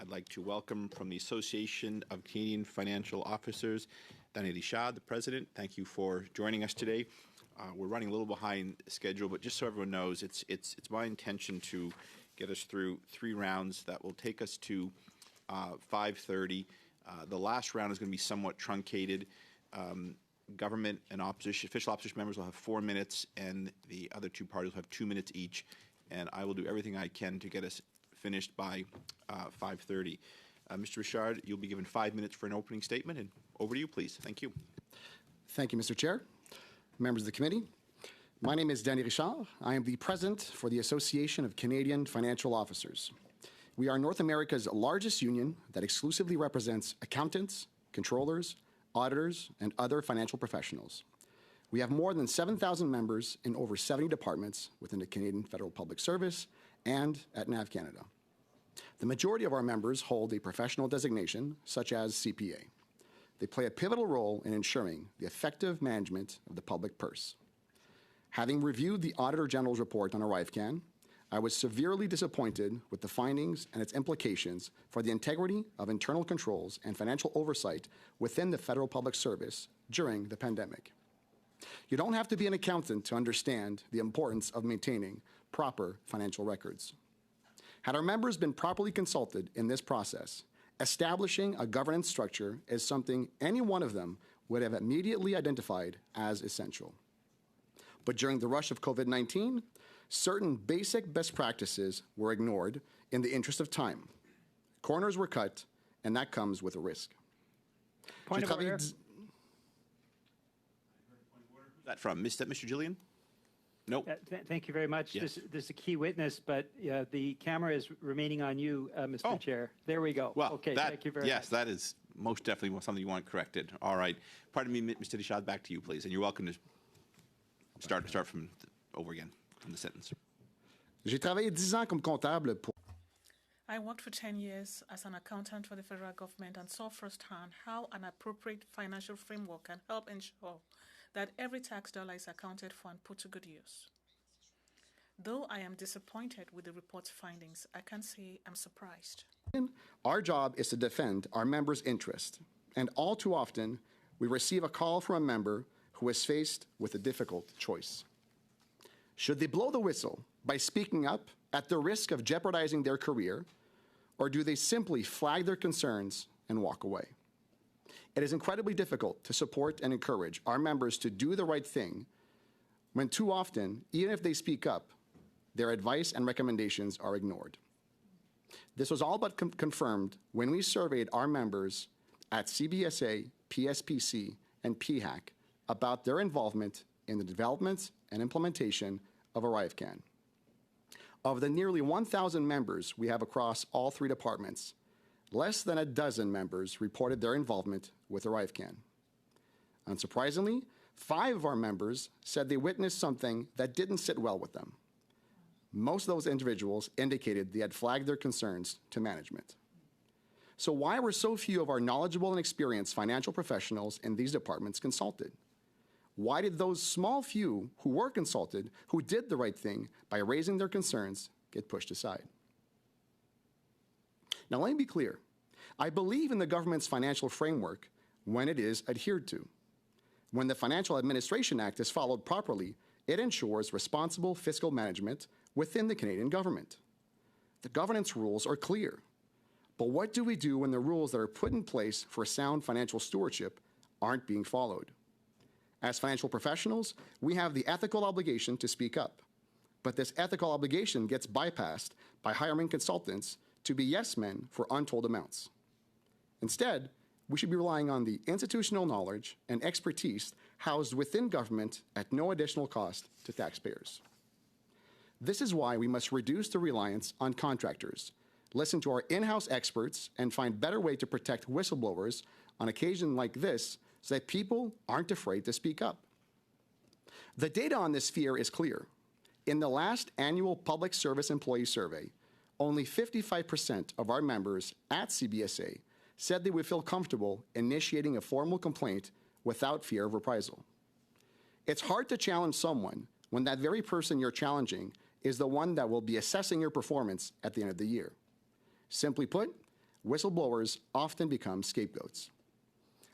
I'd like to welcome from the Association of Canadian Financial Officers, Danny Richard, the president. Thank you for joining us today. We're running a little behind schedule, but just so everyone knows, it's my intention to get us through 3 rounds that will take us to 5:30. The last round is going to be somewhat truncated. Government and opposition, official opposition members will have 4 minutes, and the other 2 parties will have 2 minutes each. And I will do everything I can to get us finished by 5:30. Mr. Richard, you'll be given 5 minutes for an opening statement, and over to you, please. Thank you. Thank you, Mr. Chair, members of the committee. My name is Danny Richard. I am the president for the Association of Canadian Financial Officers. We are North America's largest union that exclusively represents accountants, controllers, auditors, and other financial professionals. We have more than 7,000 members in over 70 departments within the Canadian Federal Public Service and at NAV Canada. The majority of our members hold a professional designation, such as CPA. They play a pivotal role in ensuring the effective management of the public purse. Having reviewed the Auditor General's report on ArriveCan, I was severely disappointed with the findings and its implications for the integrity of internal controls and financial oversight within the Federal Public Service during the pandemic. You don't have to be an accountant to understand the importance of maintaining proper financial records. Had our members been properly consulted in this process, establishing a governance structure is something any one of them would have immediately identified as essential. But during the rush of COVID-19, certain basic best practices were ignored in the interest of time. Corners were cut, and that comes with a risk. Point of order. That from Mr. Gillian? No. Thank you very much. Yes. This is a key witness, but the camera is remaining on you, Mr. Chair. There we go. Well, okay, thank you very much. Yes, that is most definitely something you want corrected. All right. Pardon me, Mr. Richard, back to you, please. And you're welcome to start from over again from the sentence. J'ai travaillé 10 ans comme comptable pour... I worked for 10 years as an accountant for the federal government and saw firsthand how an appropriate financial framework can help ensure that every tax dollar is accounted for and put to good use. Though I am disappointed with the report's findings, I can say I'm surprised. Our job is to defend our members' interest, and all too often, we receive a call from a member who is faced with a difficult choice. Should they blow the whistle by speaking up at the risk of jeopardizing their career, or do they simply flag their concerns and walk away? It is incredibly difficult to support and encourage our members to do the right thing when too often, even if they speak up, their advice and recommendations are ignored. This was all but confirmed when we surveyed our members at CBSA, PSPC, and PHAC about their involvement in the development and implementation of ArriveCan. Of the nearly 1,000 members we have across all 3 departments, less than a dozen members reported their involvement with ArriveCan. Unsurprisingly, 5 of our members said they witnessed something that didn't sit well with them. Most of those individuals indicated they had flagged their concerns to management. So why were so few of our knowledgeable and experienced financial professionals in these departments consulted? Why did those small few who were consulted, who did the right thing by raising their concerns, get pushed aside? Now, let me be clear. I believe in the government's financial framework when it is adhered to. When the Financial Administration Act is followed properly, it ensures responsible fiscal management within the Canadian government. The governance rules are clear. But what do we do when the rules that are put in place for sound financial stewardship aren't being followed? As financial professionals, we have the ethical obligation to speak up. But this ethical obligation gets bypassed by hiring consultants to be yes men for untold amounts. Instead, we should be relying on the institutional knowledge and expertise housed within government at no additional cost to taxpayers. This is why we must reduce the reliance on contractors, listen to our in-house experts, and find better way to protect whistleblowers on occasions like this so that people aren't afraid to speak up. The data on this sphere is clear. In the last annual Public Service Employee Survey, only 55% of our members at CBSA said they would feel comfortable initiating a formal complaint without fear of reprisal. It's hard to challenge someone when that very person you're challenging is the one that will be assessing your performance at the end of the year. Simply put, whistleblowers often become scapegoats.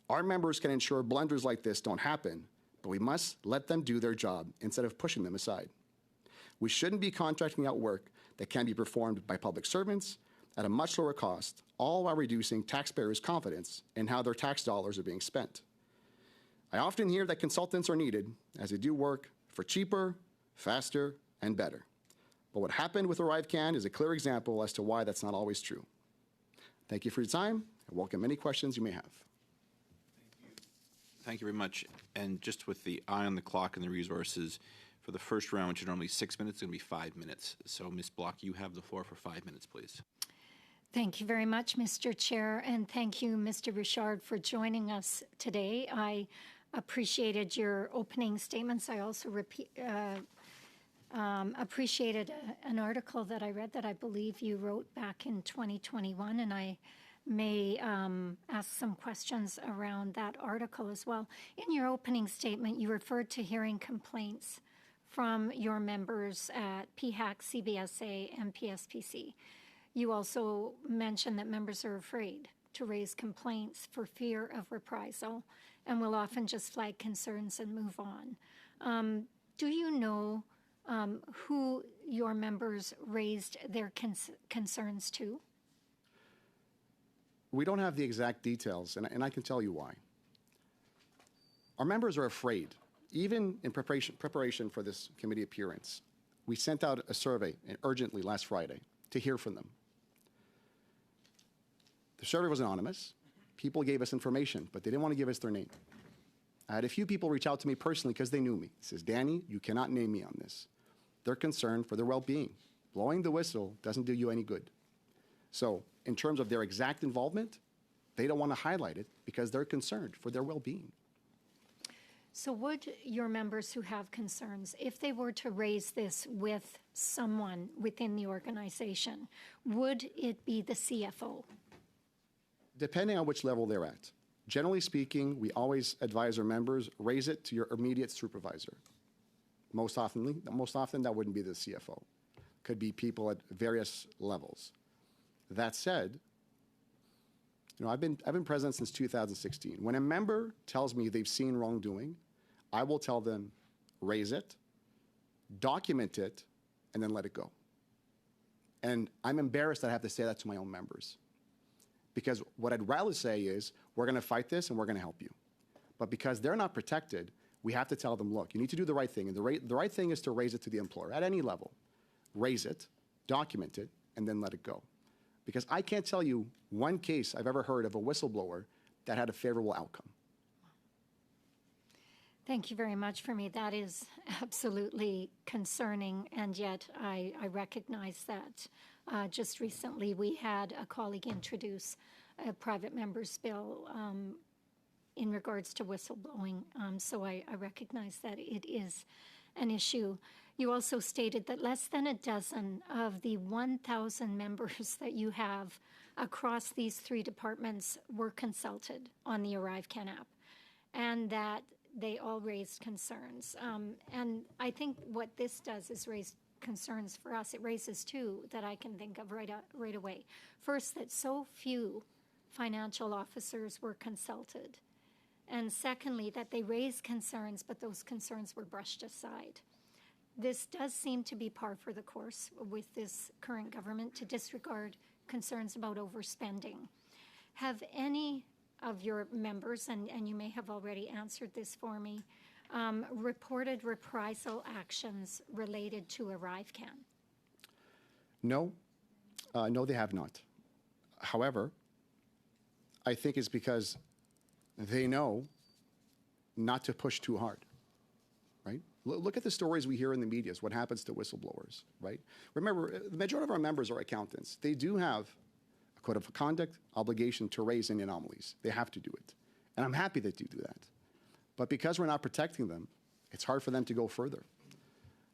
Our members can ensure blunders like this don't happen, but we must let them do their job instead of pushing them aside. We shouldn't be contracting out work that can be performed by public servants at a much lower cost, all while reducing taxpayers' confidence in how their tax dollars are being spent. I often hear that consultants are needed as they do work for cheaper, faster, and better. But what happened with ArriveCAN is a clear example as to why that's not always true. Thank you for your time, and welcome any questions you may have. Thank you very much. And just with the eye on the clock and the resources, for the first round, which is normally 6 minutes, it's going to be 5 minutes. So, Ms. Block, you have the floor for 5 minutes, please. Thank you very much, Mr. Chair, and thank you, Mr. Richard, for joining us today. I appreciated your opening statements. I also appreciated an article that I read that I believe you wrote back in 2021, and I may ask some questions around that article as well. In your opening statement, you referred to hearing complaints from your members at PHAC, CBSA, and PSPC. You also mentioned that members are afraid to raise complaints for fear of reprisal and will often just flag concerns and move on. Do you know who your members raised their concerns to? We don't have the exact details, and I can tell you why. Our members are afraid. Even in preparation for this committee appearance, we sent out a survey urgently last Friday to hear from them. The survey was anonymous. People gave us information, but they didn't want to give us their name. I had a few people reach out to me personally because they knew me. He says, Danny, you cannot name me on this. They're concerned for their well-being. Blowing the whistle doesn't do you any good. So in terms of their exact involvement, they don't want to highlight it because they're concerned for their well-being. So would your members who have concerns, if they were to raise this with someone within the organization, would it be the CFO? Depending on which level they're at. Generally speaking, we always advise our members, raise it to your immediate supervisor. Most often that wouldn't be the CFO. Could be people at various levels. That said, I've been president since 2016. When a member tells me they've seen wrongdoing, I will tell them, raise it, document it, and then let it go. And I'm embarrassed that I have to say that to my own members. Because what I'd rather say is, we're going to fight this and we're going to help you. But because they're not protected, we have to tell them, look, you need to do the right thing. And the right thing is to raise it to the employer at any level. Raise it, document it, and then let it go. Because I can't tell you one case I've ever heard of a whistleblower that had a favorable outcome. Thank you very much. For me, that is absolutely concerning, and yet I recognize that. Just recently, we had a colleague introduce a private member's bill in regards to whistleblowing, so I recognize that it is an issue. You also stated that less than a dozen of the 1,000 members that you have across these three departments were consulted on the ArriveCAN app, and that they all raised concerns. And I think what this does is raise concerns for us. It raises two that I can think of right away. First, that so few financial officers were consulted. And secondly, that they raised concerns, but those concerns were brushed aside. This does seem to be par for the course with this current government, to disregard concerns about overspending. Have any of your members, and you may have already answered this for me, reported reprisal actions related to ArriveCAN? No, they have not. However, I think it's because they know not to push too hard, right? Look at the stories we hear in the media, what happens to whistleblowers, right? Remember, the majority of our members are accountants. They do have a code of conduct obligation to raise any anomalies. They have to do it. And I'm happy that you do that. But because we're not protecting them, it's hard for them to go further.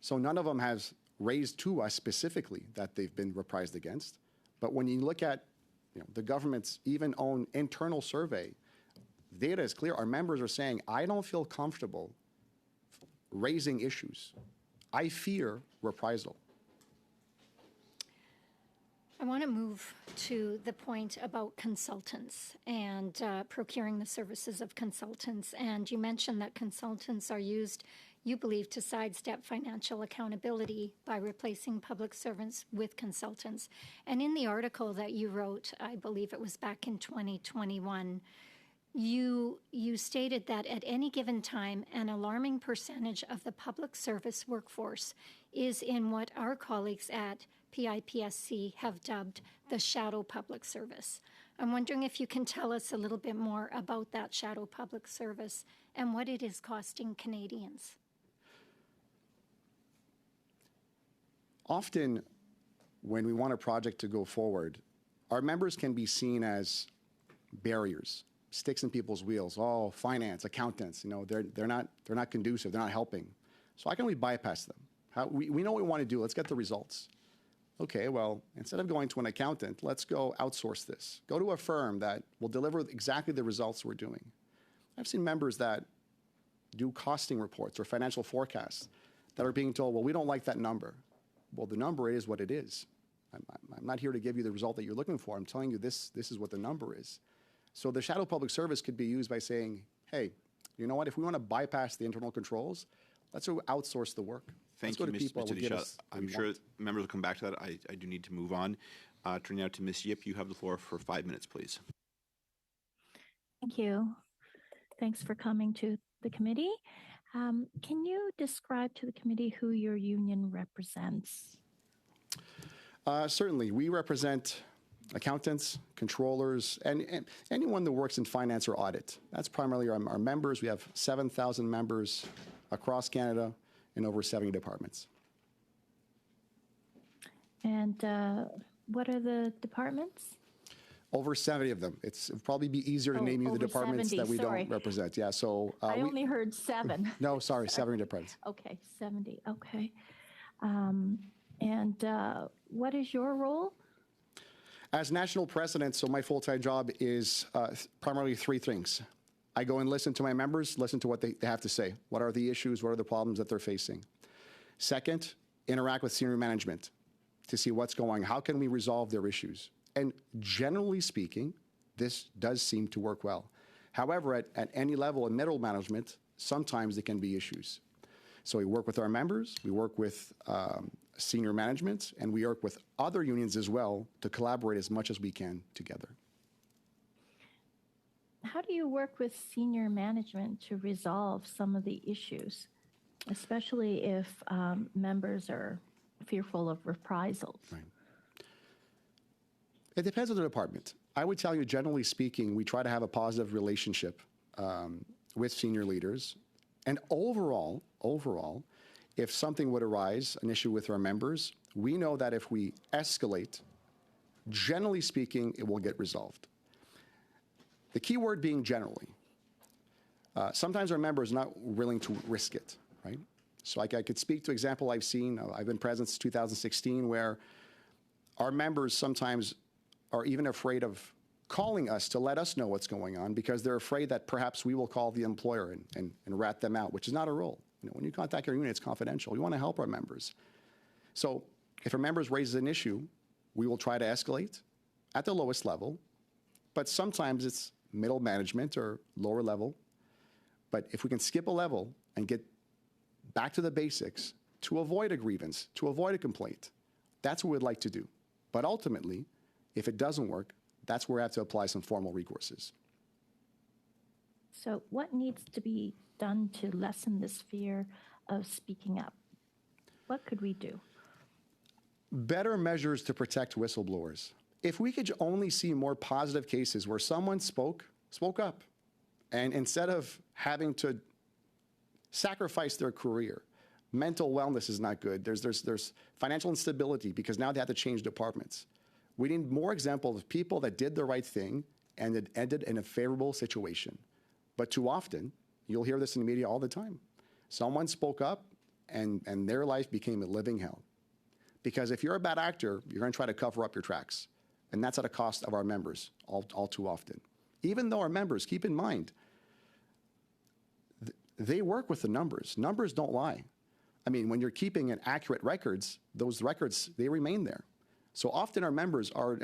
So none of them has raised to us specifically that they've been reprised against. But when you look at the government's even own internal survey, data is clear. Our members are saying, I don't feel comfortable raising issues. I fear reprisal. I want to move to the point about consultants and procuring the services of consultants. And you mentioned that consultants are used, you believe, to sidestep financial accountability by replacing public servants with consultants. And in the article that you wrote, I believe it was back in 2021, you stated that at any given time, an alarming percentage of the public service workforce is in what our colleagues at PIPSC have dubbed the shadow public service. I'm wondering if you can tell us a little bit more about that shadow public service and what it is costing Canadians. Often, when we want a project to go forward, our members can be seen as barriers, sticks in people's wheels. Oh, finance, accountants, they're not conducive, they're not helping. So how can we bypass them? We know what we want to do, let's get the results. Okay, well, instead of going to an accountant, let's go outsource this. Go to a firm that will deliver exactly the results we're doing. I've seen members that do costing reports or financial forecasts that are being told, well, we don't like that number. Well, the number is what it is. I'm not here to give you the result that you're looking for. I'm telling you this is what the number is. So the shadow public service could be used by saying, hey, you know what, if we want to bypass the internal controls, let's go outsource the work. Thank you, Mr. Deschamps. I'm sure members will come back to that. I do need to move on. Turning now to Ms. Yip, you have the floor for 5 minutes, please. Thank you. Thanks for coming to the committee. Can you describe to the committee who your union represents? Certainly. We represent accountants, controllers, and anyone that works in finance or audit. That's primarily our members. We have 7,000 members across Canada in over 70 departments. And what are the departments? Over 70 of them. It'd probably be easier to name you the departments 70, that we sorry. don't represent. Yeah, so I only heard 7. No, sorry, 70 departments. Okay, 70. Okay. And what is your role? As national president, so my full-time job is primarily 3 things. I go and listen to my members, listen to what they have to say. What are the issues? What are the problems that they're facing? Second, interact with senior management to see what's going on. How can we resolve their issues? And generally speaking, this does seem to work well. However, at any level in middle management, sometimes there can be issues. So we work with our members, we work with senior management, and we work with other unions as well to collaborate as much as we can together. How do you work with senior management to resolve some of the issues, especially if members are fearful of reprisals? Right. It depends on the department. I would tell you, generally speaking, we try to have a positive relationship with senior leaders. And overall, if something would arise, an issue with our members, we know that if we escalate, generally speaking, it will get resolved. The key word being generally. Sometimes our members are not willing to risk it, right? So I could speak to an example I've seen. I've been present since 2016, where our members sometimes are even afraid of calling us to let us know what's going on because they're afraid that perhaps we will call the employer and rat them out, which is not our role. When you contact your union, it's confidential. We want to help our members. So if our members raises an issue, we will try to escalate at the lowest level, but sometimes it's middle management or lower level. But if we can skip a level and get back to the basics to avoid a grievance, to avoid a complaint, that's what we'd like to do. But ultimately, if it doesn't work, that's where we have to apply some formal recourses. So what needs to be done to lessen this fear of speaking up? What could we do? Better measures to protect whistleblowers. If we could only see more positive cases where someone spoke up, and instead of having to sacrifice their career, mental wellness is not good. There's financial instability because now they have to change departments. We need more examples of people that did the right thing and it ended in a favorable situation. But too often, you'll hear this in the media all the time. Someone spoke up and their life became a living hell. Because if you're a bad actor, you're going to try to cover up your tracks. And that's at a cost of our members all too often. Even though our members, keep in mind, they work with the numbers. Numbers don't lie. I mean, when you're keeping an accurate records, those records, they remain there. So often our members are